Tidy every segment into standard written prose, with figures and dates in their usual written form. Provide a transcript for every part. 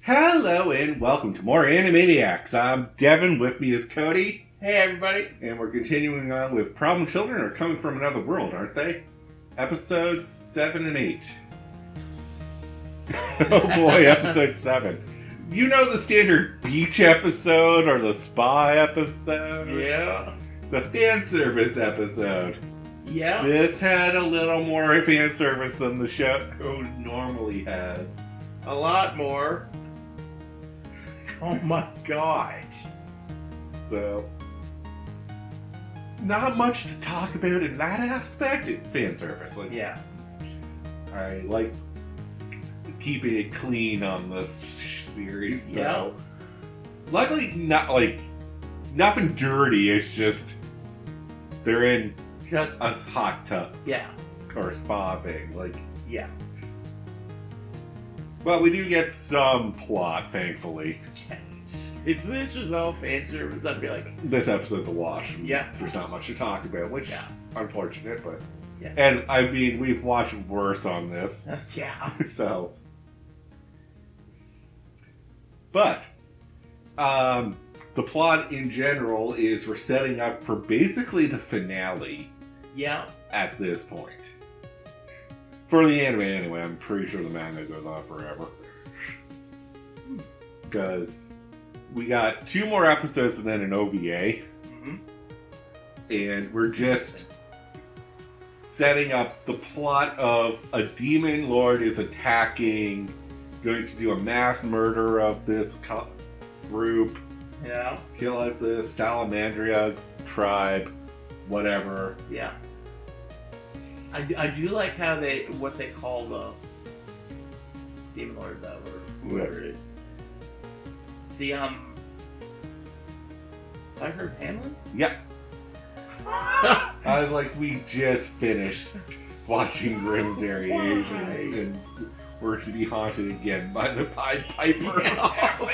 Hello and welcome to more Animeniacs. I'm Devin, with me is Cody. Hey everybody. And we're continuing on with Problem Children Are Coming From Another World, aren't they? Episodes 7 and 8. Oh boy, episode 7. You know the standard beach episode or the spa episode? Yeah. The fan service episode. Yeah. This had a little more fan service than the show normally has. A lot more. Oh my god. So, not much to talk about in that aspect. It's fan service. Yeah. I like keeping it clean on this series. So, luckily, nothing dirty. It's just they're in Just a hot tub. Yeah. Or a spa thing. Yeah. Well, we do get some plot, thankfully. Yes. If this was all fan service, I'd be like, This episode's a wash. Yeah. There's not much to talk about, which unfortunate, but yeah. and I mean we've watched worse on this. Yeah. So, but the plot in general is we're setting up for basically the finale. Yeah. At this point, for the anime anyway, I'm pretty sure the manga goes on forever because we got 2 more episodes and then an OVA, Mm-hmm. and we're just setting up the plot of a demon lord is attacking, going to do a mass murder of this group, Yeah. kill out this Salamandria tribe, whatever. Yeah. I do like how what they call the Demon Lord though, or whoever it is. The I heard Hamlin? Yeah. I was like, we just finished watching Grim Variations, and we're to be haunted again by the Pied Piper. Yeah.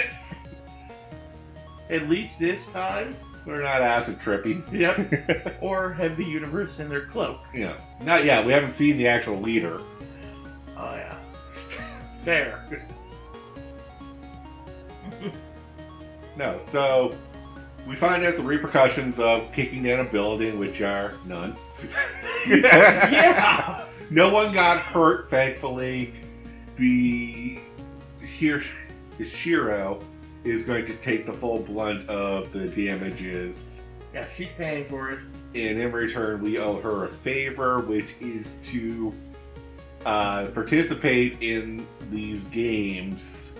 At least this time. We're not acid trippy. Yep. Or have the universe in their cloak. Yeah. Not yet. We haven't seen the actual leader. Oh yeah. Fair. No. So we find out the repercussions of kicking down a building, which are none. Yeah. No one got hurt, thankfully. Shiro is going to take the full brunt of the damages. Yeah, she's paying for it. And in return, we owe her a favor, which is to participate in these games,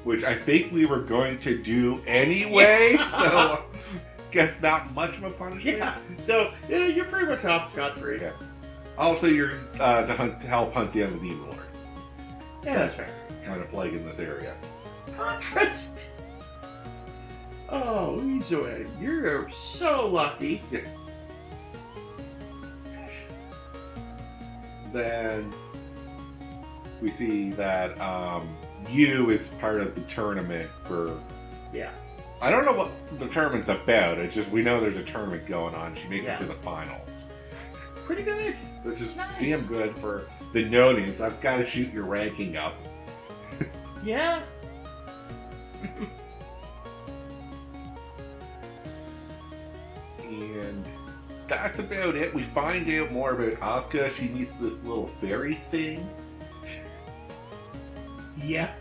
which I think we were going to do anyway, Yeah. so guess not much of a punishment. Yeah. So you're pretty much off scot-free. Yeah. Also, you're to help hunt down the demon lord. Yeah, that's fair. Kind of plague in this area. Contrast. Oh, Izue, you're so lucky. Yeah. Then we see that Yu is part of the tournament for... Yeah. I don't know what the tournament's about. It's just we know there's a tournament going on. She makes it to the finals. Pretty good. Which is Nice. damn good for the nonings. That's got to shoot your ranking up. Yeah. And that's about it. We find out more about Asuka. She meets this little fairy thing. Yeah.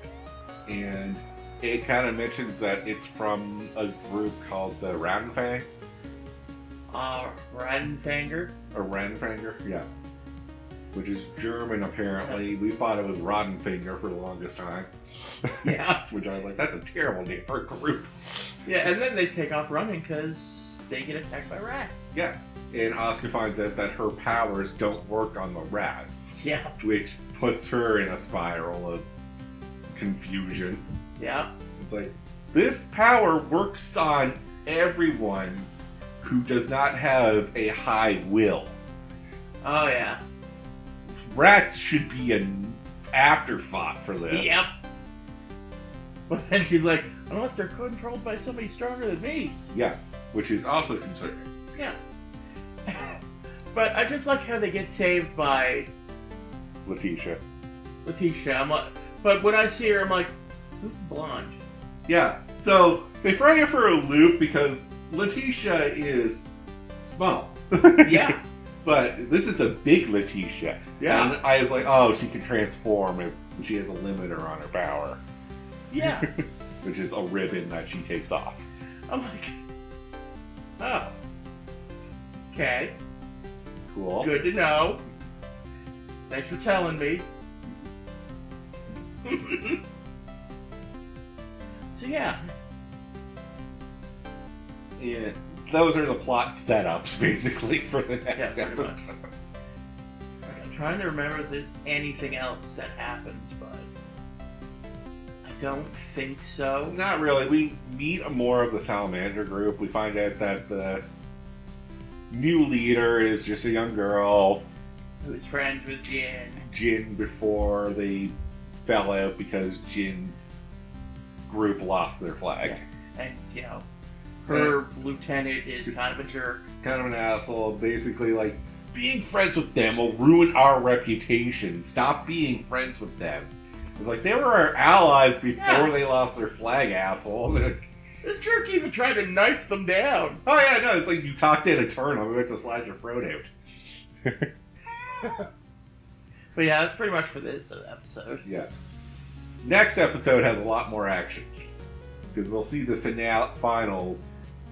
And it kind of mentions that it's from a group called the Rattenfang. Radenfanger. Or Rattenfanger, yeah. Which is German, apparently. We thought it was Roddenfinger for the longest time. Yeah. Which I was like, that's a terrible name for a group. Yeah, and then they take off running because they get attacked by rats. Yeah. And Asuka finds out that her powers don't work on the rats. Yeah. Which puts her in a spiral of confusion. Yeah. It's like, this power works on everyone who does not have a high will. Oh, yeah. Rats should be an afterthought for this. Yep. But then she's like, unless they're controlled by somebody stronger than me. Yeah, which is also concerning. Yeah. But I just like how they get saved by Letitia. I'm like, but when I see her, I'm like, Who's blonde? Yeah, so they throw you for a loop because Letitia is small. Yeah. But this is a big Letitia. Yeah. And I was like, oh, she can transform if she has a limiter on her power. Yeah. Which is a ribbon that she takes off. I'm like, oh. Okay. Cool. Good to know. Thanks for telling me. So yeah. Yeah. Those are the plot setups, basically, for the next pretty much. episode. I'm trying to remember if there's anything else that happened, but I don't think so. Not really. We meet more of the Salamander group. We find out that the new leader is just a young girl. Who's friends with Jin. Jin before they fell out because Jin's group lost their flag. Yeah. And, you know, her lieutenant is kind of a jerk. Kind of an asshole. Basically, like, being friends with them will ruin our reputation. Stop being friends with them. It's like, they were our allies before they lost their flag, asshole. This jerk even tried to knife them down. Oh, yeah, no, it's like you talked in a turn. I'm going to slash your throat out. But yeah, that's pretty much for this episode. Yeah. Next episode has a lot more action. Because we'll see the finals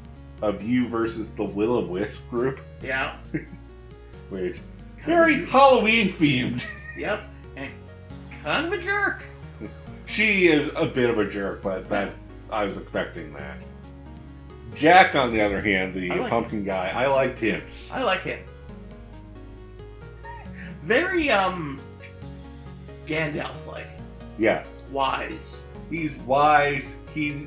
of you versus the Will-O-Wisp group. Yeah. Which, very Halloween themed. Yep. And kind of a jerk. She is a bit of a jerk, but I was expecting that. Jack, on the other hand, the pumpkin guy, I liked him. I like him. Very, Gandalf-like. Yeah. Wise. He's wise. He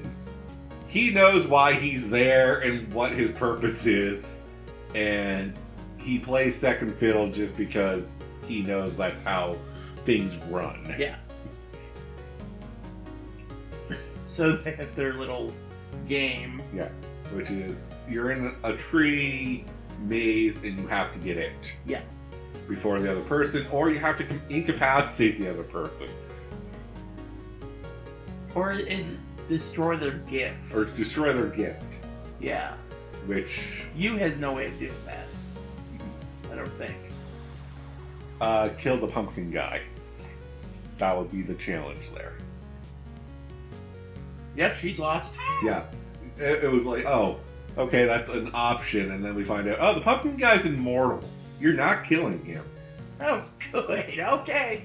knows why he's there and what his purpose is. And he plays second fiddle just because he knows that's how things run. Yeah. So they have their little game. Yeah. Which is, you're in a tree maze and you have to get it. Yeah. Before the other person, or you have to incapacitate the other person. Or is destroy their gift. Or destroy their gift. Yeah. Which... You has no way of doing that. I don't think. Kill the pumpkin guy. That would be the challenge there. Yep, she's lost. Yeah. It was like, oh, okay, that's an option. And then we find out, oh, the pumpkin guy's immortal. You're not killing him. Oh, good. Okay.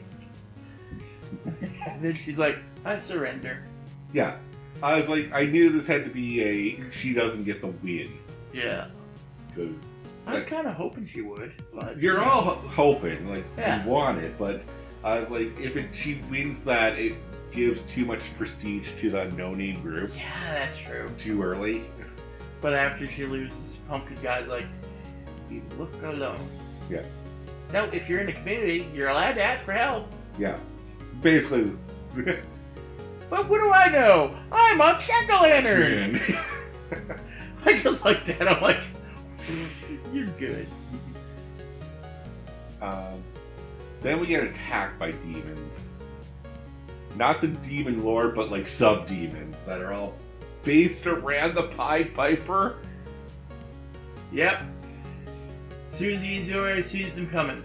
And then she's like, I surrender. Yeah. I was like, I knew this had to be a she doesn't get the win. Yeah. Because I was kind of hoping she would, but... You're all hoping, like, yeah. You want it, but I was like, if she wins that, it gives too much prestige to the no-name group. Yeah, that's true. Too early. But after she loses, Pumpkin Guy's like, you look alone. Yeah. No, if you're in the community, you're allowed to ask for help. Yeah. Basically this... But what do I know? I'm a jack-o'-lantern! I just like that. I'm like, you're good. Then we get attacked by demons. Not the demon lord, but like sub-demons that are all based around the Pied Piper. Yep. Susie Zora sees them coming.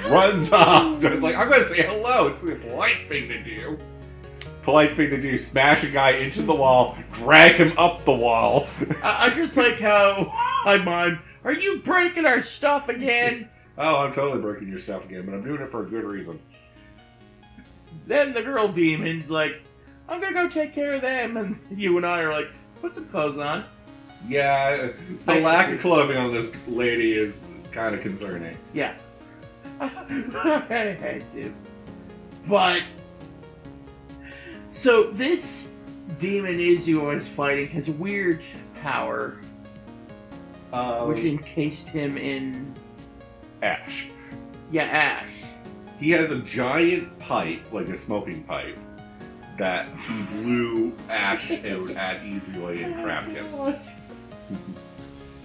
Runs off. It's like, I'm going to say hello. It's the polite thing to do. Polite thing to do. Smash a guy into the wall. Drag him up the wall. I just like how my mom, are you breaking our stuff again? Oh, I'm totally breaking your stuff again, but I'm doing it for a good reason. Then the girl demon's like, I'm going to go take care of them. And you and I are like, put some clothes on. Yeah, the lack of clothing on this lady is kind of concerning. Yeah. I had to. But, so this demon Izuo is fighting has a weird power, which encased him in... Ash. Yeah, ash. He has a giant pipe, like a smoking pipe, that he blew Ash out at Izuo and trapped him.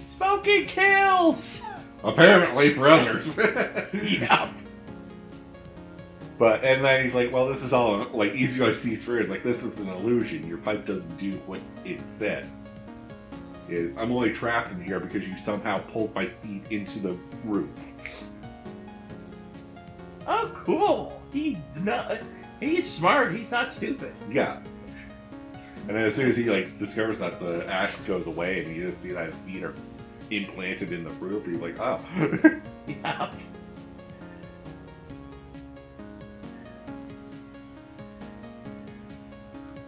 Smoking kills! Apparently for others. Yeah. And then he's like, well, this is all, like, easy to see through. It's like, this is an illusion. Your pipe doesn't do what it says. I'm only trapped in here because you somehow pulled my feet into the roof. Oh, cool. He's smart. He's not stupid. Yeah. And then as soon as he, like, discovers that the ash goes away and you just see that his feet are implanted in the roof, he's like, oh. Yeah.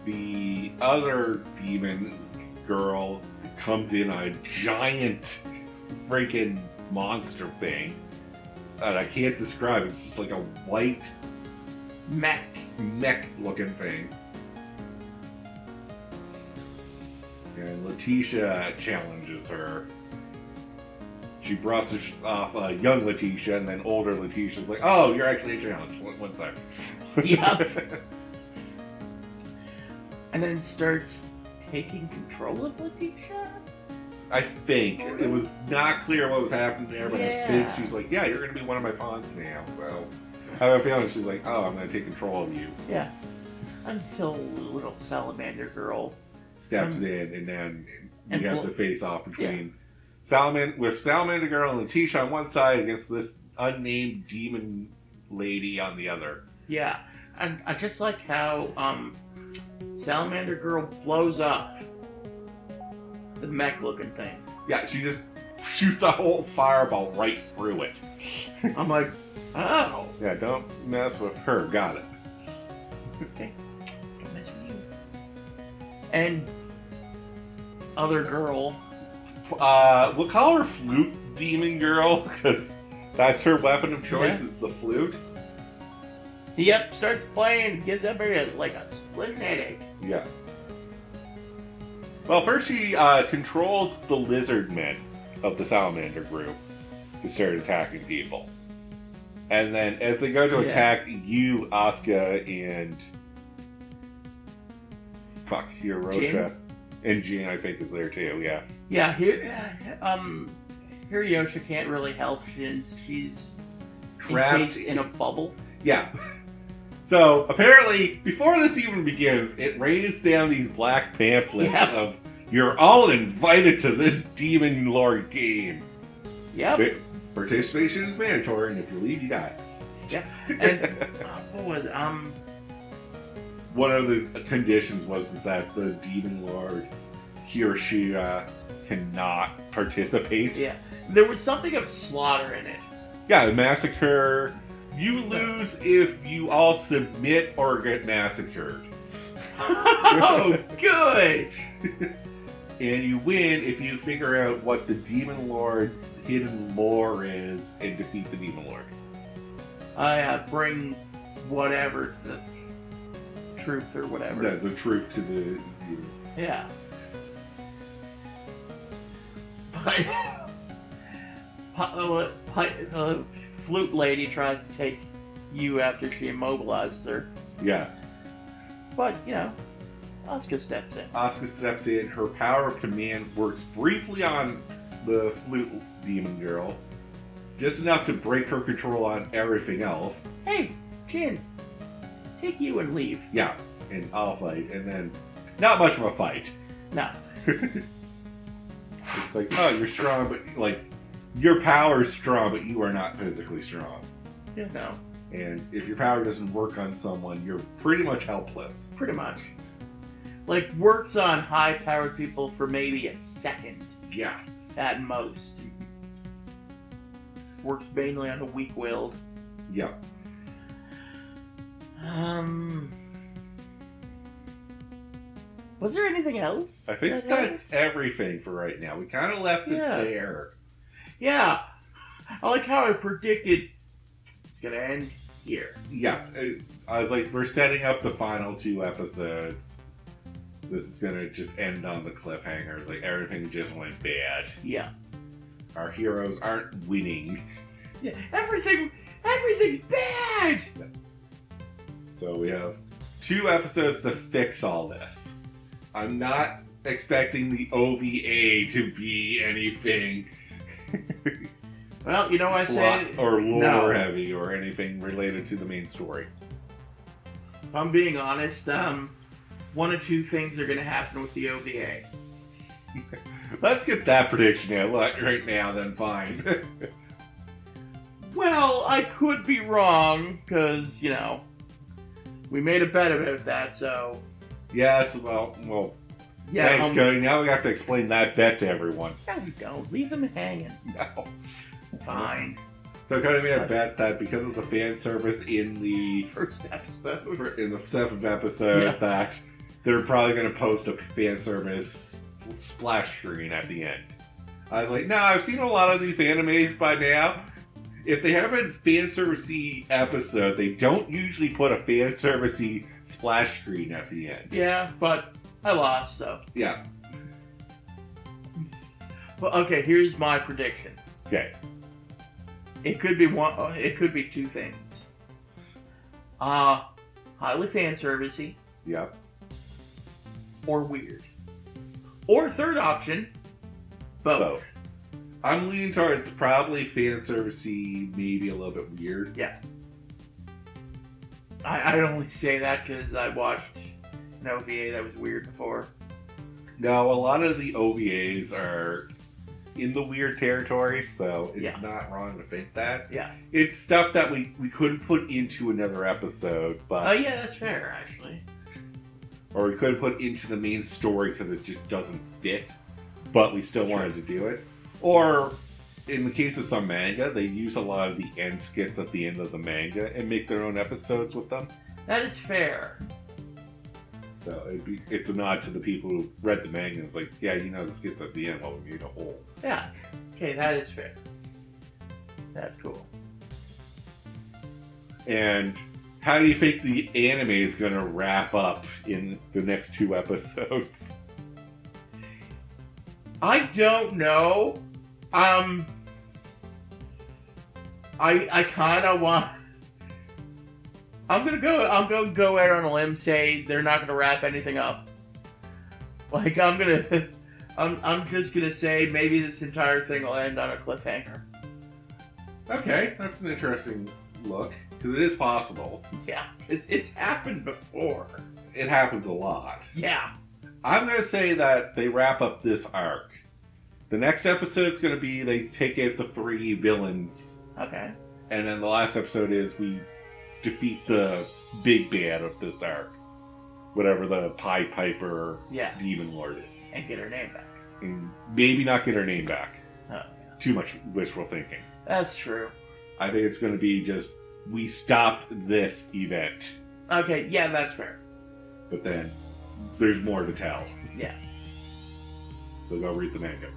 The other demon girl comes in on a giant freaking monster thing that I can't describe. It's just like a white mech looking thing. And Letitia challenges her. She brushes off young Letitia, and then older Letitia's like, oh, you're actually a challenge. One sec. Yep. And then starts taking control of Letitia? I think. It was not clear what was happening there, but Yeah. I think she's like, yeah, you're going to be one of my pawns now. So I have a feeling she's like, oh, I'm going to take control of you. Yeah. Until little salamander girl Steps in, and then you and have the face off between Salamander Girl and Letitia on one side against this unnamed demon lady on the other. Yeah. And I just like how Salamander Girl blows up the mech looking thing. Yeah, she just shoots a whole fireball right through it. I'm like, oh. Yeah, don't mess with her. Got it. Okay. Don't mess with you. And other girl. We'll call her Flute Demon Girl, because that's her weapon of choice, is the flute. Yep, starts playing, gives everybody like a splitting headache. Yeah. Well, first she controls the lizard men of the Salamander group who start attacking people. And then as they go to attack you, Asuka, and Hirosha, and Jin, I think, is there too, yeah. Yeah, Hiroyosha can't really help since she's Trapped encased in a bubble. Yeah. So, apparently, before this even begins, it rains down these black pamphlets of, you're all invited to this Demon Lord game. Yep. Participation is mandatory, and if you leave, you die. Yeah. And, what was it? One of the conditions was that the Demon Lord, he or she, cannot participate. Yeah. There was something of slaughter in it. Yeah, massacre. You lose if you all submit or get massacred. Oh, good! And you win if you figure out what the Demon Lord's hidden lore is and defeat the Demon Lord. Bring whatever to the truth or whatever. The truth to the demon. Yeah. But flute lady tries to take you after she immobilizes her. Yeah. But, Asuka steps in. Asuka steps in. Her power of command works briefly on the flute demon girl. Just enough to break her control on everything else. Hey, Jin, take you and leave. Yeah, and I'll fight. And then, not much of a fight. No. It's like, oh, you're strong, but, like, your power's strong, but you are not physically strong. Yeah, no. And if your power doesn't work on someone, you're pretty much helpless. Pretty much. Like, works on high-powered people for maybe a second. Yeah. At most. Works mainly on the weak-willed. Yeah. Was there anything else? I think that's everything for right now. We kind of left it there. Yeah. I like how I predicted it's going to end here. Yeah. I was like, we're setting up the final 2 episodes. This is going to just end on the cliffhangers. Like, everything just went bad. Yeah. Our heroes aren't winning. Yeah. Everything's bad! So we have 2 episodes to fix all this. I'm not expecting the OVA to be anything. Well, you know what I say? or lore No. heavy or anything related to the main story. If I'm being honest, one or two things are going to happen with the OVA. Let's get that prediction out right now, then fine. Well, I could be wrong, because, we made a bet about that, so... Yes, well, Yeah, thanks, Cody. Now we have to explain that bet to everyone. No, we don't. Leave them hanging. No. Fine. So Cody made a bet that because of the fan service in the First episode. in the 7th episode, Yeah. that they're probably going to post a fan service splash screen at the end. I was like, no, I've seen a lot of these animes by now. If they have a fan servicey episode, they don't usually put a fan servicey splash screen at the end. Yeah, but I lost, so... Yeah. Well, okay, here's my prediction. Okay. It could be one. It could be two things. Highly fan servicey Yep. or weird. Or third option, both. I'm leaning towards probably fan servicey, maybe a little bit weird. Yeah. I only say that because I watched an OVA that was weird before. No, a lot of the OVAs are in the weird territory, so it's not wrong to think that. Yeah. It's stuff that we couldn't put into another episode, but... Oh, yeah, that's fair, actually. Or we couldn't put into the main story because it just doesn't fit, but we still wanted to do it. Or, in the case of some manga, they use a lot of the end skits at the end of the manga and make their own episodes with them. That is fair. So it's a nod to the people who read the manga. It's like, yeah, the skits at the end, well, we made a whole. Yeah. Okay, that is fair. That's cool. And how do you think the anime is going to wrap up in the next 2 episodes? I don't know. I kind of want. I'm gonna go out on a limb, say they're not gonna wrap anything up. Like I'm just gonna say maybe this entire thing will end on a cliffhanger. Okay, that's an interesting look, because it is possible. Yeah, it's happened before. It happens a lot. Yeah. I'm going to say that they wrap up this arc. The next episode's going to be they take out the 3 villains. Okay. And then the last episode is we defeat the big bad of this arc. Whatever the Pied Piper Demon Lord is. And get her name back. And maybe not get her name back. Oh, yeah. Too much wishful thinking. That's true. I think it's going to be just, we stopped this event. Okay, yeah, that's fair. But then, there's more to tell. Yeah. So go read the manga.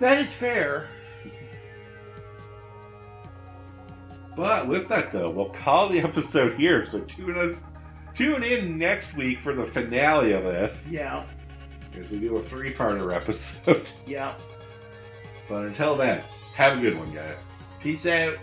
That is fair. But with that, though, we'll call the episode here. So tune in next week for the finale of this. Yeah. As we do a 3-parter episode. Yeah. But until then, have a good one, guys. Peace out.